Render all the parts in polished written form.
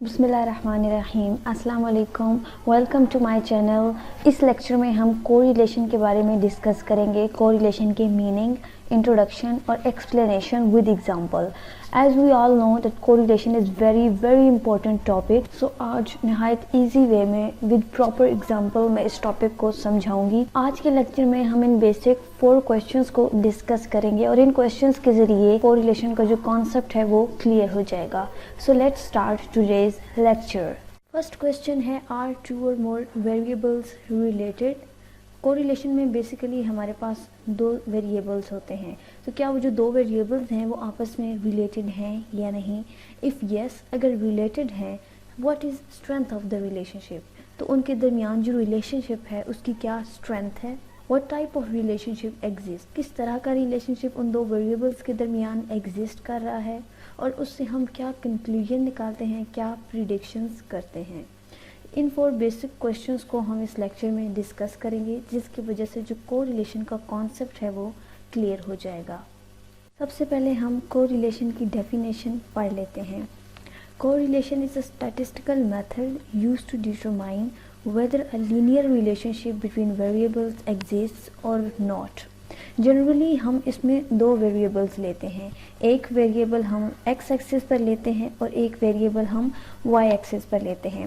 बिस्मिल्लाहिर्रहमानिर्रहीम, अस्सलाम वालेकुम, वेलकम टू माय चैनल। इस लेक्चर में हम कोरिलेशन के बारे में डिस्कस करेंगे। कोरिलेशन के मीनिंग, इंट्रोडक्शन और explanation with example. As we all know that correlation is very important topic. So आज नहायत इजी वे में विद प्रॉपर एग्जांपल मैं इस टॉपिक को समझाऊंगी। आज के लेक्चर में हम इन बेसिक 4 क्वेश्चंस को डिस्कस करेंगे और इन क्वेश्चंस के जरिए कोरिलेशन का जो कॉन्सेप्ट है वो क्लियर हो जाएगा। So let's start today's lecture. First question है, are 2 or more variables related? Correlation में बेसिकली हमारे पास 2 वेरिएबल्स होते हैं, तो क्या वो जो 2 वेरिएबल्स हैं वो आपस में रिलेटेड हैं या नहीं? इफ़ यस, अगर रिलेटेड हैं, what is strength of the relationship? तो उनके दरमियान जो रिलेशनशिप है उसकी क्या स्ट्रेंथ है? What type of relationship exist? किस तरह का रिलेशनशिप उन 2 वेरिएबल्स के दरमियान एग्जिस्ट कर रहा है और उससे हम क्या कंक्लूजन निकालते हैं, क्या प्रिडिक्शंस करते हैं? इन 4 बेसिक क्वेश्चंस को हम इस लेक्चर में डिस्कस करेंगे, जिसकी वजह से जो कोरिलेशन का कॉन्सेप्ट है वो क्लियर हो जाएगा। सबसे पहले हम कोरिलेशन की डेफिनेशन पढ़ लेते हैं। Correlation is a statistical method used to determine whether a linear relationship between variables exists or not। Generally हम इसमें 2 वेरिएबल्स लेते हैं। एक वेरिएबल हम x एक्सिस पर लेते हैं और एक वेरिएबल हम y एक्सिस पर लेते हैं।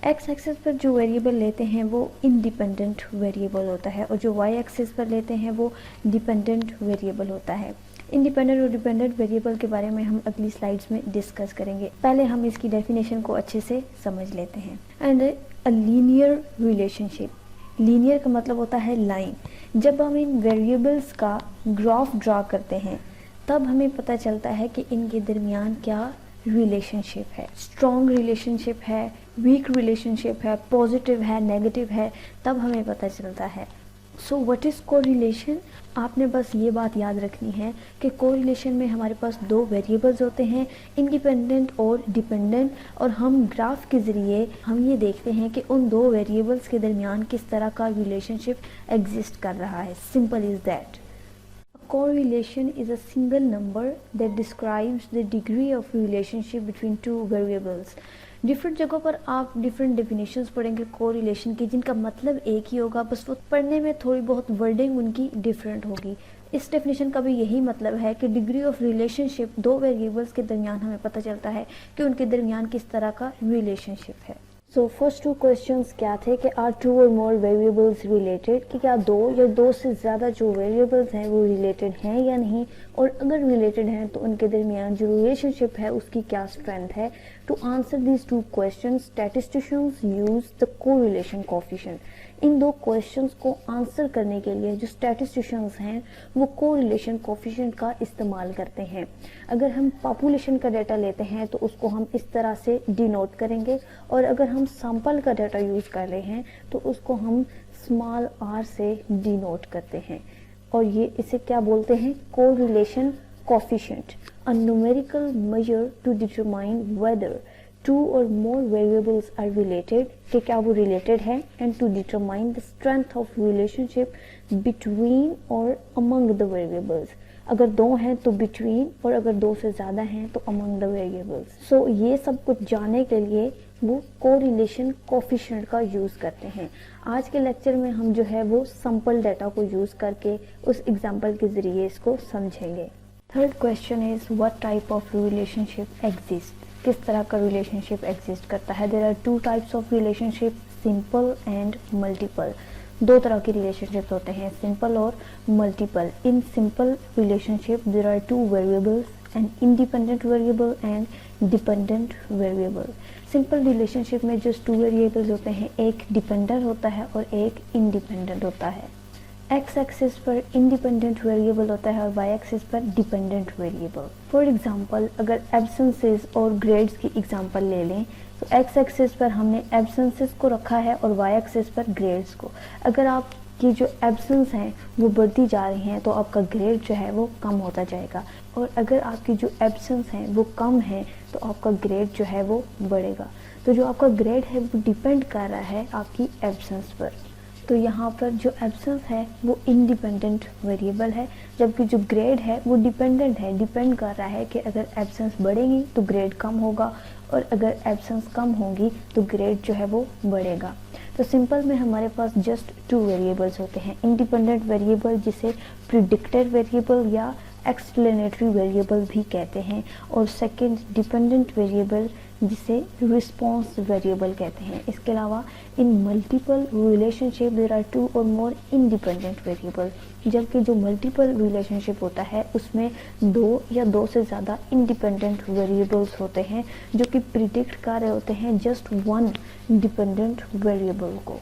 x एक्सिस पर जो वेरिएबल लेते हैं वो इंडिपेंडेंट वेरिएबल होता है और जो y एक्सिस पर लेते हैं वो डिपेंडेंट वेरिएबल होता है। इंडिपेंडेंट और डिपेंडेंट वेरिएबल के बारे में हम अगली स्लाइड्स में डिस्कस करेंगे। पहले हम इसकी डेफिनेशन को अच्छे से समझ लेते हैं। And a linear relationship, linear का मतलब होता है लाइन। जब हम इन वेरिएबल्स का ग्राफ ड्रा करते हैं तब हमें पता चलता है कि इनके दरमियान क्या रिलेशनशिप है। स्ट्रॉन्ग रिलेशनशिप है, वीक रिलेशनशिप है, पॉजिटिव है, नेगेटिव है, तब हमें पता चलता है। So what is correlation? आपने बस ये बात याद रखनी है कि कोरिलेशन में हमारे पास 2 वेरिएबल्स होते हैं, इंडिपेंडेंट और डिपेंडेंट, और हम ग्राफ के ज़रिए हम ये देखते हैं कि उन 2 वेरिएबल्स के दरमियान किस तरह का रिलेशनशिप एग्जिस्ट कर रहा है। Simple is that. Correlation is a single number that describes the degree of relationship between 2 variables। Different जगहों पर आप डिफरेंट डेफिनेशंस पढ़ेंगे कोरिलेशन की, जिनका मतलब एक ही होगा, बस वो पढ़ने में थोड़ी बहुत वर्डिंग उनकी डिफरेंट होगी। इस डेफिनेशन का भी यही मतलब है कि डिग्री ऑफ रिलेशनशिप 2 वेरिएबल्स के दरमियान हमें पता चलता है कि उनके दरमियान किस तरह का रिलेशनशिप है। सो फर्स्ट 2 क्वेश्चंस क्या थे कि are 2 or more variables related, कि क्या 2 या 2 से ज़्यादा जो वेरिएबल्स हैं वो रिलेटेड हैं या नहीं, और अगर रिलेटेड हैं तो उनके दरमियान जो रिलेशनशिप है उसकी क्या स्ट्रेंथ है। To answer these 2 questions statisticians use the correlation coefficient. इन 2 क्वेश्चंस को आंसर करने के लिए जो स्टैटिस्टिशियंस हैं वो कोरिलेशन कोएफिशिएंट का इस्तेमाल करते हैं। अगर हम पॉपुलेशन का डाटा लेते हैं तो उसको हम इस तरह से डिनोट करेंगे, और अगर हम सैंपल का डाटा यूज़ कर रहे हैं तो उसको हम स्मॉल r से डिनोट करते हैं, और ये इसे क्या बोलते हैं? Correlation coefficient, a numerical measure to determine whether 2 or more variables are related, कि क्या वो related है, and to determine the strength of relationship between or among the variables। अगर 2 हैं तो between, और अगर 2 से ज़्यादा हैं तो among the variables। So ये सब कुछ जानने के लिए वो correlation coefficient का यूज़ करते हैं। आज के लेक्चर में हम जो है वो सैंपल डाटा को यूज़ करके उस एग्जाम्पल के ज़रिए इसको समझेंगे। Third question is what type of relationship exist? किस तरह का रिलेशनशिप एग्जिस्ट करता है? There are 2 types of relationship, simple and multiple. 2 तरह के रिलेशनशिप्स होते हैं, सिंपल और multiple. In simple relationship there are 2 variables, an independent variable and dependent variable. Simple relationship में जस्ट 2 वेरिएबल्स होते हैं, एक डिपेंडेंट होता है और एक इंडिपेंडेंट होता है। एक्स एक्सिस पर इंडिपेंडेंट वेरिएबल होता है और वाई एक्सिस पर डिपेंडेंट वेरिएबल। फॉर एग्जांपल, अगर एब्सेंसेस और ग्रेड्स की एग्जांपल ले लें तो एक्स एक्सिस पर हमने एब्सेंसेस को रखा है और वाई एक्सिस पर ग्रेड्स को। अगर आपकी जो एब्सेंस हैं वो बढ़ती जा रही हैं तो आपका ग्रेड जो है वो कम होता जाएगा, और अगर आपकी जो एब्सेंस हैं वो कम है तो आपका ग्रेड जो है वो बढ़ेगा। तो जो आपका ग्रेड है वो डिपेंड कर रहा है आपकी एब्सेंस पर। तो यहाँ पर जो एब्सेंस है वो इंडिपेंडेंट वेरिएबल है, जबकि जो ग्रेड है वो डिपेंडेंट है, डिपेंड कर रहा है कि अगर एब्सेंस बढ़ेगी तो ग्रेड कम होगा, और अगर एब्सेंस कम होगी तो ग्रेड जो है वो बढ़ेगा। तो सिंपल में हमारे पास जस्ट 2 वेरिएबल्स होते हैं, इंडिपेंडेंट वेरिएबल जिसे प्रिडिक्टेड वेरिएबल या एक्सप्लेनेटरी वेरिएबल भी कहते हैं, और सेकंड डिपेंडेंट वेरिएबल जिसे रिस्पॉन्स वेरिएबल कहते हैं। इसके अलावा in multiple relationship there are 2 or more independent variable, जबकि जो मल्टीपल रिलेशनशिप होता है उसमें 2 या 2 से ज़्यादा इंडिपेंडेंट वेरिएबल्स होते हैं जो कि प्रिडिक्ट कर रहे होते हैं जस्ट 1 डिपेंडेंट वेरिएबल को।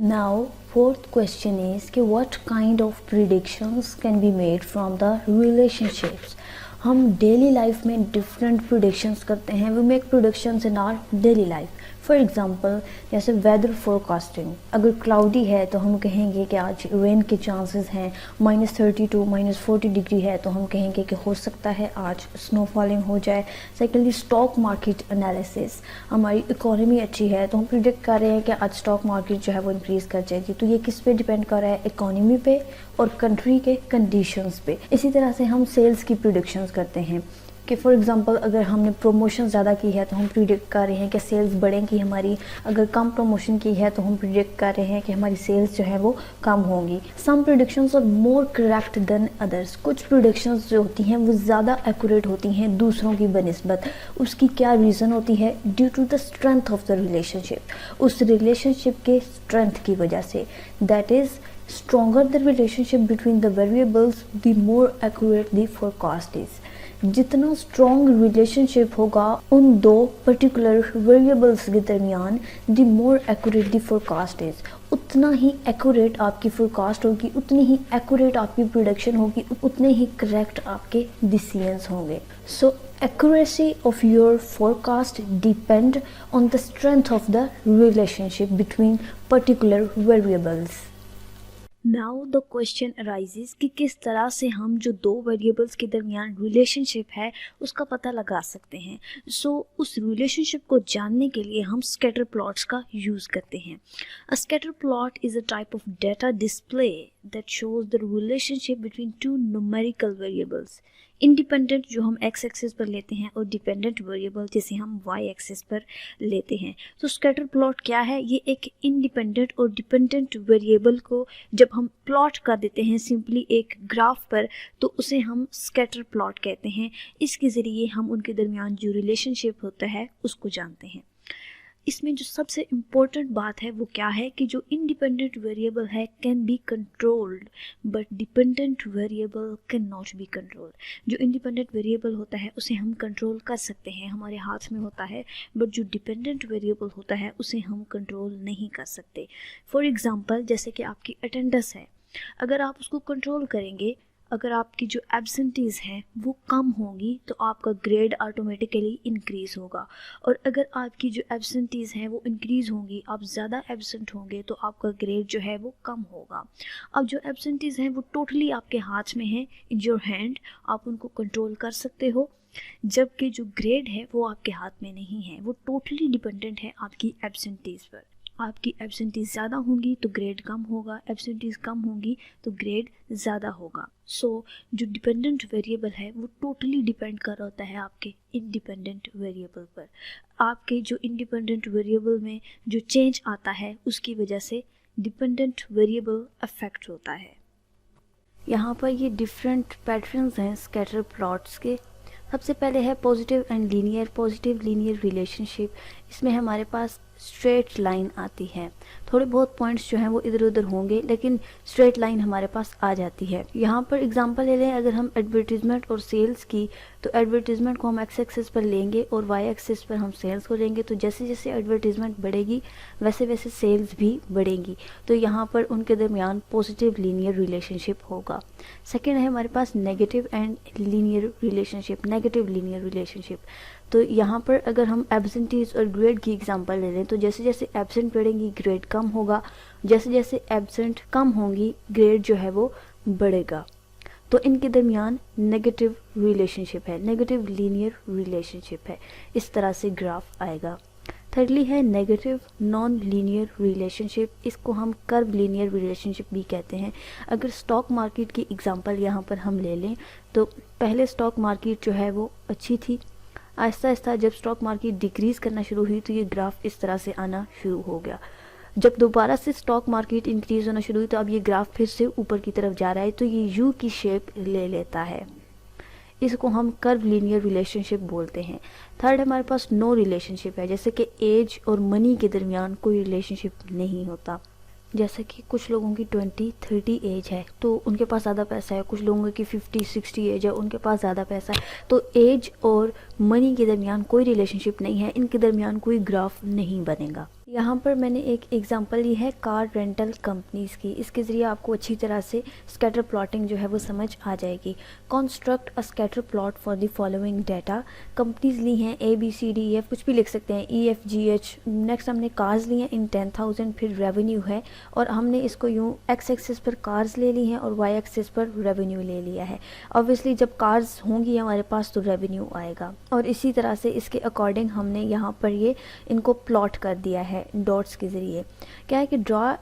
Now, fourth question is कि what kind of predictions can be made from the relationships? हम डेली लाइफ में डिफरेंट प्रिडिक्शंस करते हैं, we make predictions in our daily life. For example जैसे वेदर फोरकास्टिंग, अगर cloudy है तो हम कहेंगे कि आज रेन के चांसेस हैं, -30 to -40 डिग्री है तो हम कहेंगे कि हो सकता है आज स्नो फॉलिंग हो जाए। सेकेंडली स्टॉक मार्केट एनालिसिस, हमारी इकोनॉमी अच्छी है तो हम प्रिडिक्ट कर रहे हैं कि आज स्टॉक मार्केट जो है वो इंक्रीज़ कर जाएगी। तो ये किस पे डिपेंड कर रहा है, इकोनॉमी पे और कंट्री के कंडीशंस पे। इसी तरह से हम सेल्स की प्रिडिक्शंस करते हैं कि फॉर एग्जांपल अगर हमने प्रमोशन ज़्यादा की है तो हम प्रिडिक्ट कर रहे हैं कि सेल्स बढ़ेंगी हमारी, अगर कम प्रमोशन की है तो हम प्रिडिक्ट कर रहे हैं कि हमारी सेल्स जो है वो कम होंगी। Some predictions are more correct than others, कुछ प्रिडिक्शंस जो होती हैं वो ज़्यादा एक्यूरेट होती हैं दूसरों की बनिस्बत। उसकी क्या रीज़न होती है, due to the strength of the relationship, उस रिलेशनशिप के स्ट्रेंथ की वजह से। That is stronger the relationship between the variables, the more accurate the forecast is. जितना स्ट्रॉन्ग रिलेशनशिप होगा उन दो पर्टिकुलर वेरिएबल्स के दरमियान, the more accurate the forecast is, उतना ही एक्यूरेट आपकी फोरकास्ट होगी, उतनी ही एक्यूरेट आपकी प्रोडक्शन होगी, उतने ही करेक्ट आपके डिसीजंस होंगे। सो accuracy of your forecast depend on the strength of the relationship between particular variables. Now the question arises कि किस तरह से हम जो दो वेरिएबल्स के दरमियान रिलेशनशिप है उसका पता लगा सकते हैं। उस रिलेशनशिप को जानने के लिए हम स्कैटर प्लॉट्स का यूज़ करते हैं। अ scatter plot is a type of data display that shows the relationship between 2 numerical variables, independent जो हम एक्स एक्सिस पर लेते हैं और डिपेंडेंट वेरिएबल जिसे हम वाई एक्सिस पर लेते हैं। तो स्कैटर प्लॉट क्या है, ये एक इंडिपेंडेंट और डिपेंडेंट वेरिएबल को जब हम प्लॉट कर देते हैं सिंपली एक ग्राफ पर, तो उसे हम स्कैटर प्लॉट कहते हैं। इसके ज़रिए हम उनके दरमियान जो रिलेशनशिप होता है उसको जानते हैं। इसमें जो सबसे इम्पोर्टेंट बात है वो क्या है कि जो इंडिपेंडेंट वेरिएबल है can be controlled but dependent variable can not be controlled. जो इंडिपेंडेंट वेरिएबल होता है उसे हम कंट्रोल कर सकते हैं, हमारे हाथ में होता है, बट जो डिपेंडेंट वेरिएबल होता है उसे हम कंट्रोल नहीं कर सकते। फॉर एग्जांपल जैसे कि आपकी अटेंडेंस है, अगर आप उसको कंट्रोल करेंगे, अगर आपकी जो एब्सेंटीज़ हैं वो कम होंगी तो आपका ग्रेड ऑटोमेटिकली इंक्रीज़ होगा, और अगर आपकी जो एब्सेंटीज़ हैं वो इंक्रीज़ होंगी, आप ज़्यादा एब्सेंट होंगे तो आपका ग्रेड जो है वो कम होगा। अब जो एब्सेंटीज़ हैं वो टोटली आपके हाथ में है, इन योर हैंड, आप उनको कंट्रोल कर सकते हो, जबकि जो ग्रेड है वो आपके हाथ में नहीं है, वो टोटली डिपेंडेंट है आपकी एब्सेंटीज़ पर। आपकी एब्सेंटीज़ ज़्यादा होंगी तो ग्रेड कम होगा, एब्सेंटीज़ कम होंगी तो ग्रेड ज़्यादा होगा। जो डिपेंडेंट वेरिएबल है वो टोटली डिपेंड कर रहा होता है आपके इंडिपेंडेंट वेरिएबल पर। आपके जो इंडिपेंडेंट वेरिएबल में जो चेंज आता है उसकी वजह से डिपेंडेंट वेरिएबल अफेक्ट होता है। यहाँ पर ये डिफरेंट पैटर्न्स हैं स्कैटर प्लॉट्स के। सबसे पहले है positive and linear. Positive linear relationship, इसमें हमारे पास स्ट्रेट लाइन आती है, थोड़े बहुत पॉइंट्स जो हैं वो इधर उधर होंगे लेकिन स्ट्रेट लाइन हमारे पास आ जाती है। यहाँ पर एग्जांपल ले लें, अगर हम एडवर्टीजमेंट और सेल्स की, तो एडवर्टीजमेंट को हम एक्स एक्सिस पर लेंगे और वाई एक्सिस पर हम सेल्स को लेंगे, तो जैसे जैसे एडवर्टीजमेंट बढ़ेगी वैसे वैसे सेल्स भी बढ़ेंगी, तो यहाँ पर उनके दरमियान पॉजिटिव लीनियर रिलेशनशिप होगा। सेकेंड है हमारे पास negative and linear relationship, negative linear relationship. तो यहाँ पर अगर हम एब्सेंटीज और ग्रेड की एग्जांपल ले लें, तो जैसे जैसे एब्सेंट बढ़ेंगी ग्रेड कम होगा, जैसे जैसे एब्सेंट कम होंगी ग्रेड जो है वो बढ़ेगा, तो इनके दरमियान नेगेटिव रिलेशनशिप है, नेगेटिव लीनियर रिलेशनशिप है। इस तरह से ग्राफ आएगा। थर्डली है नेगेटिव नॉन लीनियर रिलेशनशिप, इसको हम कर्व लीनियर रिलेशनशिप भी कहते हैं। अगर स्टॉक मार्केट की एग्जांपल यहाँ पर हम ले लें, तो पहले स्टॉक मार्केट जो है वो अच्छी थी, आहिस्ता आहिस्ता जब स्टॉक मार्केट डिक्रीज़ करना शुरू हुई तो ये ग्राफ इस तरह से आना शुरू हो गया। जब दोबारा से स्टॉक मार्केट इंक्रीज़ होना शुरू हुई तो अब ये ग्राफ फिर से ऊपर की तरफ जा रहा है, तो ये यू की शेप ले लेता है। इसको हम कर्व लीनियर रिलेशनशिप बोलते हैं। थर्ड हमारे पास नो रिलेशनशिप है, जैसे कि एज और मनी के दरमियान कोई रिलेशनशिप नहीं होता। जैसे कि कुछ लोगों की 20-30 एज है तो उनके पास ज़्यादा पैसा है, कुछ लोगों की 50-60 एज है उनके पास ज़्यादा पैसा है, तो एज और मनी के दरमियान कोई रिलेशनशिप नहीं है, इनके दरमियान कोई ग्राफ नहीं बनेगा। यहाँ पर मैंने एक एग्जांपल ली है कार रेंटल कंपनीज़ की, इसके ज़रिए आपको अच्छी तरह से स्कैटर प्लॉटिंग जो है वो समझ आ जाएगी। Construct a scatter plot for the following data. Companies ली हैं ABCDEF, कुछ भी लिख सकते हैं, EFGH। नेक्स्ट हमने कार्स ली हैं इन 10,000, फिर रेवेन्यू है और हमने इसको यूँ एक्स एक्सिस पर कार्स ले ली हैं और वाई एक्सिस पर रेवेन्यू ले लिया है। ऑब्वियसली जब कार्स होंगी हमारे पास तो रेवेन्यू आएगा, और इसी तरह से इसके अकॉर्डिंग हमने यहाँ पर ये इनको प्लॉट कर दिया है डॉट्स के ज़रिए। क्या है कि ड्रॉ,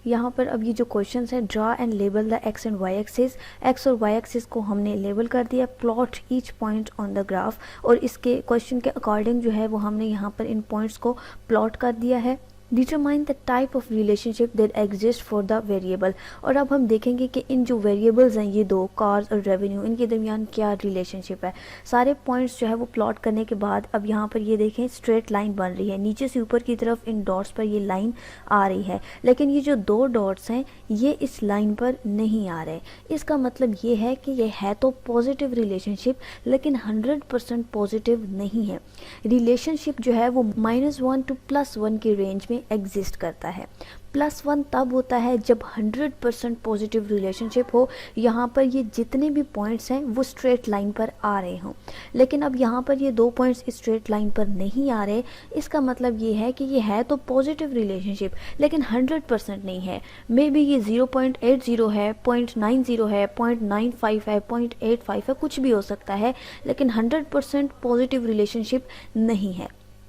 यहाँ पर अब ये जो क्वेश्चंस है, draw and label the X and Y axis. X और वाई एक्सिस को हमने लेबल कर दिया, plot each point on the graph, और इसके क्वेश्चन के अकॉर्डिंग जो है वो हमने यहाँ पर इन पॉइंट्स को प्लॉट कर दिया है। Determine the type of relationship that exist for the variable. और अब हम देखेंगे कि इन जो वेरिएबल्स हैं, ये दो कार्स और रेवेन्यू, इनके दरमियान क्या रिलेशनशिप है। सारे पॉइंट्स जो है वो प्लॉट करने के बाद अब यहाँ पर ये देखें स्ट्रेट लाइन बन रही है, नीचे से ऊपर की तरफ इन डॉट्स पर ये लाइन आ रही है, लेकिन ये जो दो डॉट्स हैं ये इस लाइन पर नहीं आ रहे। इसका मतलब ये है कि ये है तो पॉजिटिव रिलेशनशिप लेकिन 100% पॉजिटिव नहीं है। रिलेशनशिप जो है वो -1 to +1 की रेंज में एग्जिस्ट करता है। +1 तब होता है जब 100% पॉजिटिव रिलेशनशिप हो, यहाँ पर ये जितने भी पॉइंट्स हैं वो स्ट्रेट लाइन पर आ रहे हों। लेकिन अब यहाँ पर ये दो पॉइंट्स स्ट्रेट लाइन पर नहीं आ रहे, इसका मतलब ये है कि ये है तो पॉजिटिव रिलेशनशिप लेकिन 100% नहीं है। मे बी ये 0.80 है, 0.90 है, 0.95 है, 0.85 है, कुछ भी हो सकता है, लेकिन 100% पॉजिटिव रिलेशनशिप नहीं है।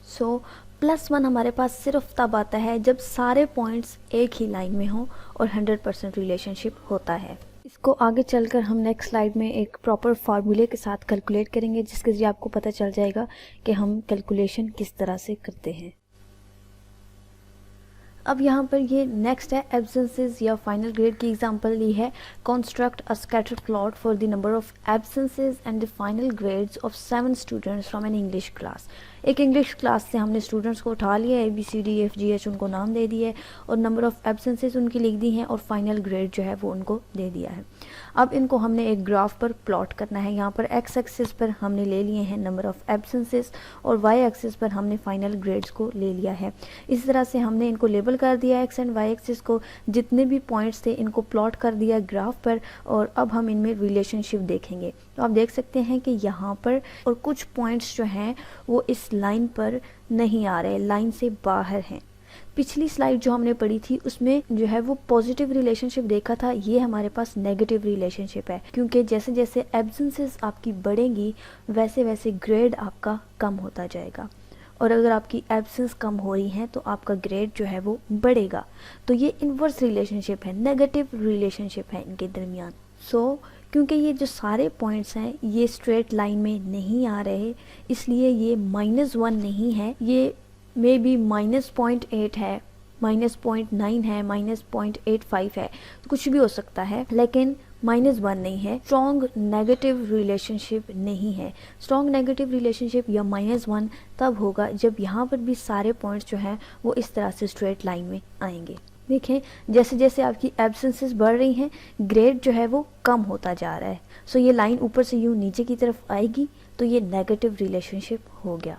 सो +1 हमारे पास सिर्फ तब आता है जब सारे पॉइंट्स एक ही लाइन में हों और 100% रिलेशनशिप होता है। इसको आगे चलकर हम नेक्स्ट स्लाइड में एक प्रॉपर फार्मूले के साथ कैलकुलेट करेंगे, जिसके ज़रिए आपको पता चल जाएगा कि हम कैलकुलेशन किस तरह से करते हैं। अब यहाँ पर ये नेक्स्ट है एब्सेंसेस या फाइनल ग्रेड की एग्जांपल ली है। Construct a scatter plot for the number of absences and the final grades of 7 students from an English class. एक इंग्लिश क्लास से हमने स्टूडेंट्स को उठा लिया, ABCDEFGH उनको नाम दे दिए और नंबर ऑफ एब्सेंसेस उनकी लिख दी हैं और फाइनल ग्रेड जो है वो उनको दे दिया है। अब इनको हमने एक ग्राफ पर प्लॉट करना है। यहाँ पर एक्स एक्सिस पर हमने ले लिए हैं नंबर ऑफ एब्सेंसेस और वाई एक्सिस पर हमने फाइनल ग्रेड्स को ले लिया है। इस तरह से हमने इनको लेबल कर दिया एक्स एंड वाई एक्सिस को, जितने भी पॉइंट्स थे इनको प्लॉट कर दिया ग्राफ पर, और अब हम इनमें रिलेशनशिप देखेंगे। तो आप देख सकते हैं कि यहाँ पर और कुछ पॉइंट्स जो हैं वो इस लाइन पर नहीं आ रहे, लाइन से बाहर हैं। पिछली स्लाइड जो हमने पढ़ी थी उसमें जो है वो पॉजिटिव रिलेशनशिप देखा था, ये हमारे पास नेगेटिव रिलेशनशिप है, क्योंकि जैसे जैसे एब्सेंसेस आपकी बढ़ेंगी वैसे वैसे ग्रेड आपका कम होता जाएगा, और अगर आपकी एब्सेंस कम हो रही है तो आपका ग्रेड जो है वो बढ़ेगा। तो ये इनवर्स रिलेशनशिप है, नेगेटिव रिलेशनशिप है इनके दरमियान। क्योंकि ये जो सारे पॉइंट्स हैं ये स्ट्रेट लाइन में नहीं आ रहे, इसलिए ये -1 नहीं है, ये मे बी -0.8 है, -0.9 है, -0.85 है, कुछ भी हो सकता है, लेकिन -1 नहीं है। स्ट्रॉन्ग नेगेटिव रिलेशनशिप नहीं है। स्ट्रॉन्ग नेगेटिव रिलेशनशिप या -1 तब होगा जब यहाँ पर भी सारे पॉइंट्स जो हैं वो इस तरह से स्ट्रेट लाइन में आएंगे। देखें जैसे जैसे आपकी एब्सेंसेस बढ़ रही हैं ग्रेड जो है वो कम होता जा रहा है। सो ये लाइन ऊपर से यूँ नीचे की तरफ आएगी तो ये नेगेटिव रिलेशनशिप हो गया।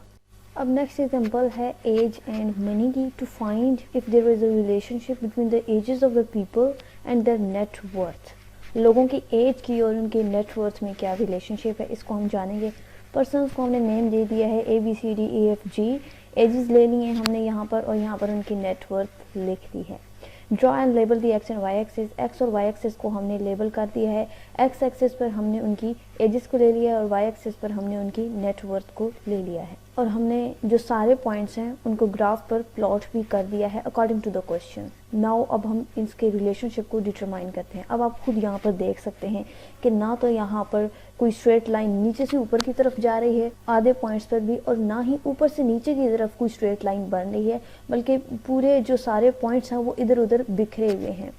अब नेक्स्ट एग्जांपल है एज एंड मनी की। To find if there is a relationship between the ages of the people and their net worth. लोगों की एज की और उनके नेट वर्थ में क्या रिलेशनशिप है, इसको हम जानेंगे। पर्सन्स को हमने नेम दे दिया है ABCDEFG, एजेस ले लिए हैं हमने यहाँ पर और यहाँ पर उनकी नेट वर्थ लिख दी है। Draw and label the X and Y axis. X और वाई एक्सिस को हमने लेबल कर दिया है। एक्स एक्सिस पर हमने उनकी एजेस को ले लिया है और वाई एक्सिस पर हमने उनकी नेटवर्थ को ले लिया है और हमने जो सारे पॉइंट्स हैं उनको ग्राफ पर प्लॉट भी कर दिया है according to the question. Now अब हम इसके रिलेशनशिप को डिटरमाइन करते हैं। अब आप खुद यहाँ पर देख सकते हैं कि ना तो यहाँ पर कोई स्ट्रेट लाइन नीचे से ऊपर की तरफ जा रही है आधे पॉइंट्स पर भी, और ना ही ऊपर से नीचे की तरफ कोई स्ट्रेट लाइन बन रही है, बल्कि पूरे जो सारे पॉइंट्स हैं वो इधर उधर बिखरे हुए हैं।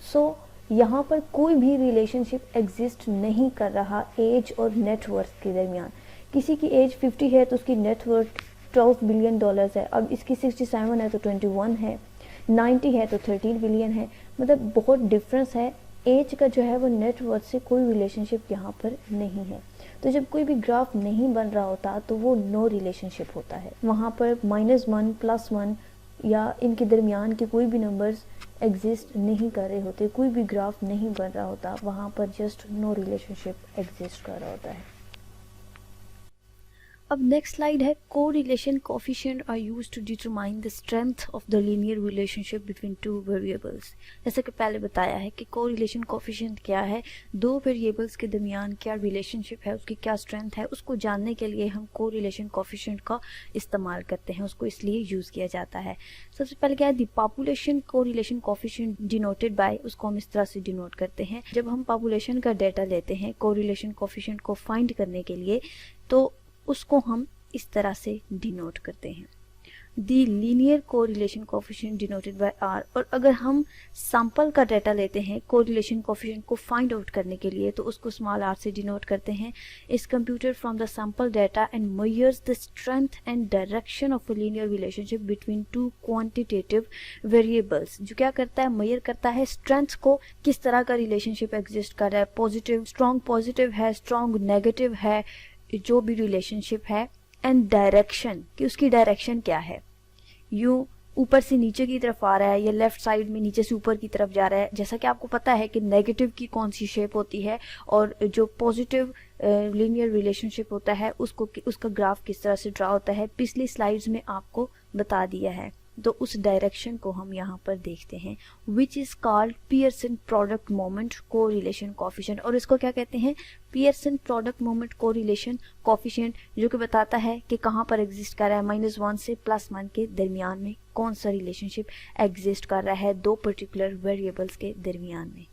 सो यहाँ पर कोई भी रिलेशनशिप एग्जिस्ट नहीं कर रहा एज और नेटवर्थ के दरमियान। किसी की एज 50 है तो उसकी नेटवर्थ $12 बिलियन है, अब इसकी 67 है तो 21 है, 90 है तो 13 बिलियन है, मतलब बहुत डिफरेंस है। एज का जो है वो नेटवर्थ से कोई रिलेशनशिप यहाँ पर नहीं है। तो जब कोई भी ग्राफ नहीं बन रहा होता तो वो नो रिलेशनशिप होता है। वहाँ पर -1 +1 या इनके दरमियान के कोई भी नंबर्स एग्जिस्ट नहीं कर रहे होते, कोई भी ग्राफ नहीं बन रहा होता, वहाँ पर जस्ट नो रिलेशनशिप एग्जिस्ट कर रहा होता है। अब नेक्स्ट स्लाइड है, correlation coefficient are used to determine the strength of the linear relationship between two variables. जैसे कि पहले बताया है कि कोरिलेशन कोएफिशिएंट क्या है, दो वेरिएबल्स के दरमियान क्या रिलेशनशिप है, उसकी क्या स्ट्रेंथ है, उसको जानने के लिए हम कोरिलेशन कोएफिशिएंट का इस्तेमाल करते हैं, उसको इसलिए यूज़ किया जाता है। सबसे पहले क्या है, the population correlation coefficient denoted bye, उसको हम इस तरह से डिनोट करते हैं। जब हम पॉपुलेशन का डाटा लेते हैं कोरिलेशन कोएफिशिएंट को फाइंड करने के लिए तो उसको हम इस तरह से डिनोट करते हैं, the linear correlation coefficient denoted by r. और अगर हम सैंपल का डाटा लेते हैं कोरिलेशन कोएफिशिएंट को फाइंड आउट करने के लिए तो उसको स्मॉल आर से डिनोट करते हैं। इस computer from the sample data and measures the strength and direction of a linear relationship between to quantitative variables. जो क्या करता है, मेजर करता है स्ट्रेंथ को, किस तरह का रिलेशनशिप एग्जिस्ट कर रहा है, पॉजिटिव स्ट्रॉन्ग पॉजिटिव है, स्ट्रॉन्ग नेगेटिव है, जो भी रिलेशनशिप है, एंड डायरेक्शन कि उसकी डायरेक्शन क्या है, यू ऊपर से नीचे की तरफ आ रहा है या लेफ्ट साइड में नीचे से ऊपर की तरफ जा रहा है। जैसा कि आपको पता है कि नेगेटिव की कौन सी शेप होती है और जो पॉजिटिव लीनियर रिलेशनशिप होता है उसको उसका ग्राफ किस तरह से ड्रा होता है, पिछली स्लाइड्स में आपको बता दिया है। तो उस डायरेक्शन को हम यहाँ पर देखते हैं, which is called Pearson product moment correlation coefficient. और इसको क्या कहते हैं, Pearson product moment correlation coefficient, जो कि बताता है कि कहाँ पर एग्जिस्ट कर रहा है, -1 से +1 के दरमियान में कौन सा रिलेशनशिप एग्जिस्ट कर रहा है दो पर्टिकुलर वेरिएबल्स के दरमियान में।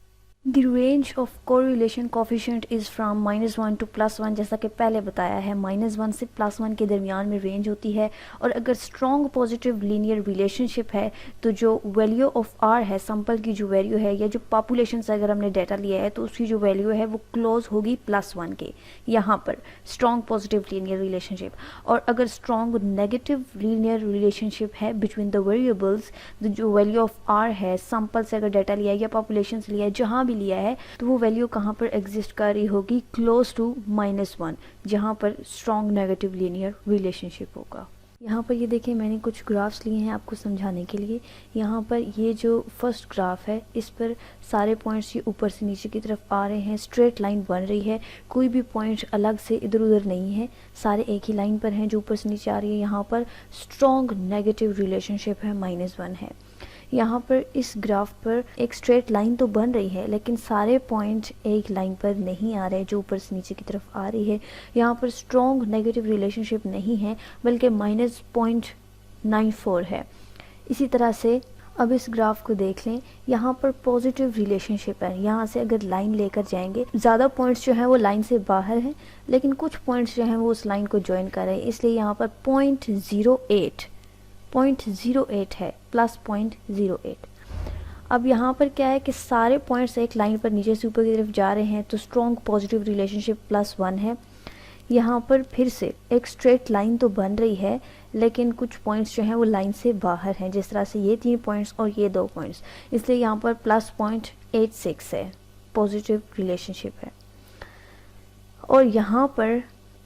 The range of correlation coefficient is from -1 to +1। जैसा कि पहले बताया है -1 से +1 के दरमियान में रेंज होती है। और अगर स्ट्रॉन्ग पॉजिटिव लीनियर रिलेशनशिप है तो जो वैल्यू ऑफ आर है, सैंपल की जो वैल्यू है या जो पॉपुलेशन से अगर हमने डाटा लिया है तो उसकी जो वैल्यू है वो क्लोज होगी +1 के, यहाँ पर स्ट्रॉन्ग पॉजिटिव लीनियर रिलेशनशिप। और अगर स्ट्रॉन्ग नेगेटिव लीनियर रिलेशनशिप है बिटवीन द वेरिएबल्स, जो वैल्यू ऑफ आर है, सैंपल से अगर डाटा लिया है या पॉपुलेशन से लिया है, जहाँ भी लिया है, तो वो वैल्यू कहाँ पर एग्जिस्ट कर रही होगी, क्लोज टू -1, जहाँ पर स्ट्रॉन्ग नेगेटिव लीनियर रिलेशनशिप होगा। यहाँ पर ये देखें, मैंने कुछ ग्राफ्स लिए हैं आपको समझाने के लिए। यहाँ पर ये जो फर्स्ट ग्राफ है इस पर सारे पॉइंट्स ये ऊपर से नीचे की तरफ आ रहे हैं, स्ट्रेट लाइन बन रही है, कोई भी पॉइंट अलग से इधर उधर नहीं है, सारे एक ही लाइन पर हैं जो ऊपर से नीचे आ रही है। यहाँ पर स्ट्रॉन्ग नेगेटिव रिलेशनशिप है, -1 है। यहाँ पर इस ग्राफ पर एक स्ट्रेट लाइन तो बन रही है लेकिन सारे पॉइंट एक लाइन पर नहीं आ रहे जो ऊपर से नीचे की तरफ आ रही है। यहाँ पर स्ट्रॉन्ग नेगेटिव रिलेशनशिप नहीं है बल्कि -0.94 है। इसी तरह से अब इस ग्राफ को देख लें, यहाँ पर पॉजिटिव रिलेशनशिप है। यहाँ से अगर लाइन लेकर जाएंगे, ज़्यादा पॉइंट्स जो हैं वो लाइन से बाहर हैं लेकिन कुछ पॉइंट्स जो हैं वो उस लाइन को ज्वाइन कर रहे हैं, इसलिए यहाँ पर 0.08 है, +0.08। अब यहाँ पर क्या है कि सारे पॉइंट्स एक लाइन पर नीचे से ऊपर की तरफ जा रहे हैं तो स्ट्रॉन्ग पॉजिटिव रिलेशनशिप +1 है। यहाँ पर फिर से एक स्ट्रेट लाइन तो बन रही है लेकिन कुछ पॉइंट्स जो हैं वो लाइन से बाहर हैं, जिस तरह से ये 3 पॉइंट्स और ये 2 पॉइंट्स, इसलिए यहाँ पर +0.86 है, पॉजिटिव रिलेशनशिप है। और यहाँ पर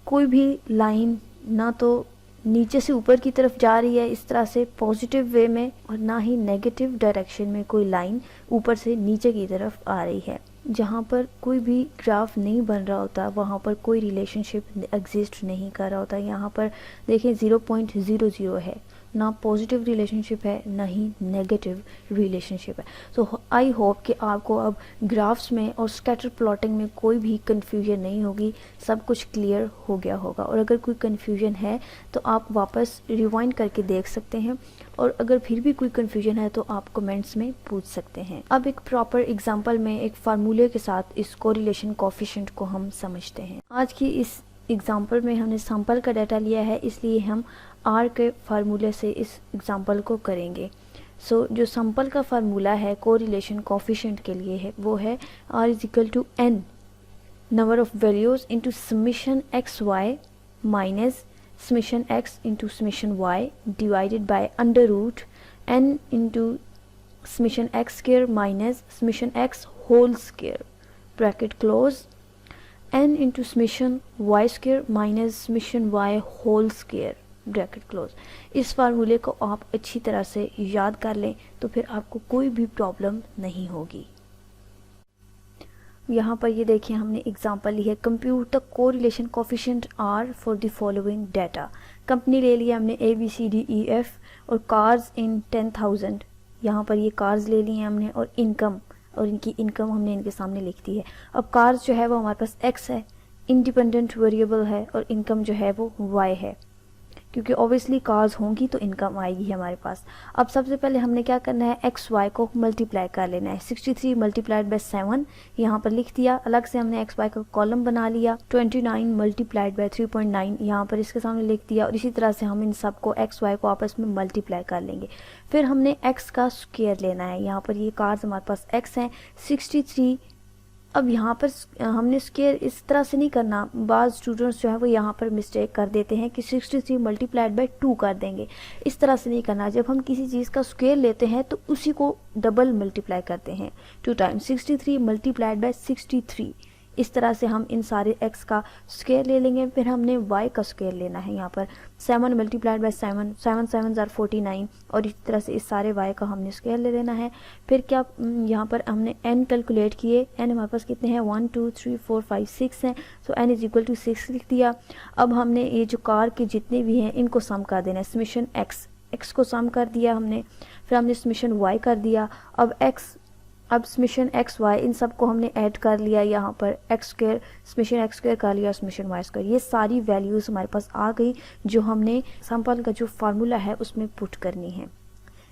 कोई भी लाइन ना तो नीचे से ऊपर की तरफ जा रही है इस तरह से पॉजिटिव वे में, और ना ही नेगेटिव डायरेक्शन में कोई लाइन ऊपर से नीचे की तरफ आ रही है। जहाँ पर कोई भी ग्राफ नहीं बन रहा होता वहाँ पर कोई रिलेशनशिप एग्जिस्ट नहीं कर रहा होता। यहाँ पर देखें 0.00 है, ना पॉजिटिव रिलेशनशिप है ना ही नेगेटिव रिलेशनशिप है। सो आई होप कि आपको अब ग्राफ्स में और स्कैटर प्लॉटिंग में कोई भी कन्फ्यूजन नहीं होगी, सब कुछ क्लियर हो गया होगा। और अगर कोई कन्फ्यूजन है तो आप वापस रिवाइंड करके देख सकते हैं, और अगर फिर भी कोई कन्फ्यूजन है तो आप कमेंट्स में पूछ सकते हैं। अब एक प्रॉपर एग्जांपल में एक फार्मूले के साथ इस कोरिलेशन कोफिशिएंट को हम समझते हैं। आज की इस एग्जांपल में हमने सैंपल का डाटा लिया है, इसलिए हम आर के फार्मूले से इस एग्जांपल को करेंगे। सो जो सैंपल का फार्मूला है कोरिलेशन कोफिशिएंट के लिए है वो है r is equal to n number of values into summation x y minus summation x into summation y divided by under root n into summation x square minus summation x whole square bracket close n into summation y square minus summation y whole square bracket close. इस फार्मूले को आप अच्छी तरह से याद कर लें तो फिर आपको कोई भी प्रॉब्लम नहीं होगी। यहाँ पर ये देखिए हमने एग्जांपल ली है, compute the correlation coefficient r for the following data. Company ले लिया हमने ABCDEF और कार्स इन 10,000, यहाँ पर ये कार्स ले लिए हमने और इनकम, और इनकी इनकम हमने इनके सामने लिख दी है। अब कार्स जो है वो हमारे पास x है, इंडिपेंडेंट वेरिएबल है, और इनकम जो है वो y है, क्योंकि ऑब्वियसली कार्स होंगी तो इनकम आएगी हमारे पास। अब सबसे पहले हमने क्या करना है, एक्स वाई को मल्टीप्लाई कर लेना है। 63 मल्टीप्लाइड बाय 7 यहाँ पर लिख दिया, अलग से हमने एक्स वाई का कॉलम बना लिया। 29 मल्टीप्लाइड बाय 3.9 यहाँ पर इसके सामने लिख दिया, और इसी तरह से हम इन सब को एक्स वाई को आपस में मल्टीप्लाई कर लेंगे। फिर हमने एक्स का स्क्वायर लेना है, यहाँ पर ये कार्स हमारे पास एक्स हैं 63। अब यहाँ पर हमने स्क्वायर इस तरह से नहीं करना, बाज़ स्टूडेंट्स जो है वो यहाँ पर मिस्टेक कर देते हैं कि 63 मल्टीप्लाइड बाय 2 कर देंगे। इस तरह से नहीं करना, जब हम किसी चीज़ का स्क्वायर लेते हैं तो उसी को डबल मल्टीप्लाई करते हैं, 2 टाइम्स 63 मल्टीप्लाइड बाय 63। इस तरह से हम इन सारे x का स्क्वायर ले लेंगे। फिर हमने y का स्क्वायर लेना है, यहाँ पर 7 मल्टीप्लाइड बाय 7, 7 7 ज़ार 49, और इस तरह से इस सारे y का हमने स्क्वायर ले लेना है। फिर क्या यहाँ पर हमने n कैलकुलेट किए, n हमारे पास कितने हैं 1 2 3 4 5 6 हैं, सो n इज इक्वल टू 6 लिख दिया। अब हमने ये जो कार के जितने भी हैं इनको सम कर देना है, समेशन x को सम कर दिया हमने, फिर हमने समेशन y कर दिया। अब समेशन एक्स वाई इन सब को हमने ऐड कर लिया, यहाँ पर x square summation x square कर लिया, समेशन वाई स्क्वायर। ये सारी वैल्यूज़ हमारे पास आ गई जो हमने सैंपल का जो फार्मूला है उसमें पुट करनी है।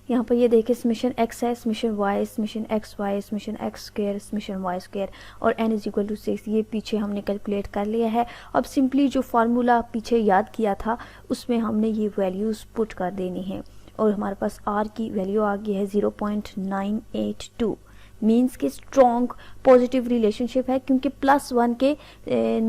यहाँ पर ये देखिए समेशन एक्स है, summation y, summation x y, summation x square, summation y square, और n इज इक्वल टू 6 ये पीछे हमने कैलकुलेट कर लिया है। अब सिंपली जो फार्मूला पीछे याद किया था उसमें हमने ये वैल्यूज़ पुट कर देनी है, और हमारे पास r की वैल्यू आ गई है 0.982। मीन्स कि स्ट्रॉन्ग पॉजिटिव रिलेशनशिप है, क्योंकि +1 के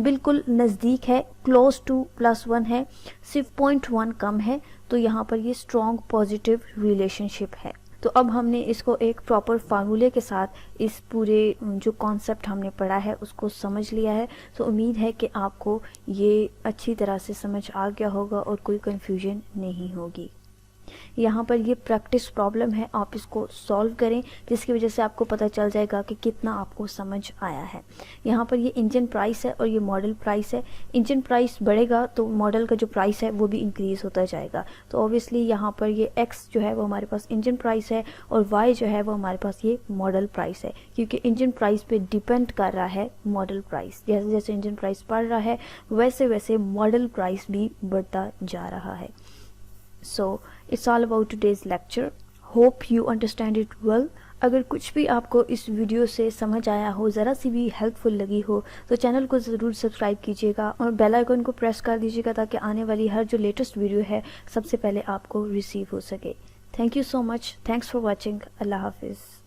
बिल्कुल नज़दीक है, क्लोज टू +1 है, सिर्फ 0.1 कम है, तो यहाँ पर ये स्ट्रॉन्ग पॉजिटिव रिलेशनशिप है। तो अब हमने इसको एक प्रॉपर फार्मूले के साथ इस पूरे जो कॉन्सेप्ट हमने पढ़ा है उसको समझ लिया है। तो उम्मीद है कि आपको ये अच्छी तरह से समझ आ गया होगा और कोई कन्फ्यूजन नहीं होगी। यहाँ पर ये प्रैक्टिस प्रॉब्लम है, आप इसको सॉल्व करें जिसकी वजह से आपको पता चल जाएगा कि कितना आपको समझ आया है। यहाँ पर ये इंजन प्राइस है और ये मॉडल प्राइस है। इंजन प्राइस बढ़ेगा तो मॉडल का जो प्राइस है वो भी इंक्रीज़ होता जाएगा। तो ऑब्वियसली यहाँ पर ये x जो है वो हमारे पास इंजन प्राइस है और y जो है वो हमारे पास ये मॉडल प्राइस है, क्योंकि इंजन प्राइस पे डिपेंड कर रहा है मॉडल प्राइस। जैसे जैसे इंजन प्राइस बढ़ रहा है वैसे वैसे मॉडल प्राइस भी बढ़ता जा रहा है। So it's all about today's lecture. Hope you understand it well. अगर कुछ भी आपको इस वीडियो से समझ आया हो, ज़रा सी भी हेल्पफुल लगी हो, तो चैनल को ज़रूर सब्सक्राइब कीजिएगा और बेल आइकन को प्रेस कर दीजिएगा ताकि आने वाली हर जो लेटेस्ट वीडियो है सबसे पहले आपको रिसीव हो सके। Thank you so much. Thanks for watching. अल्लाह हाफिज़।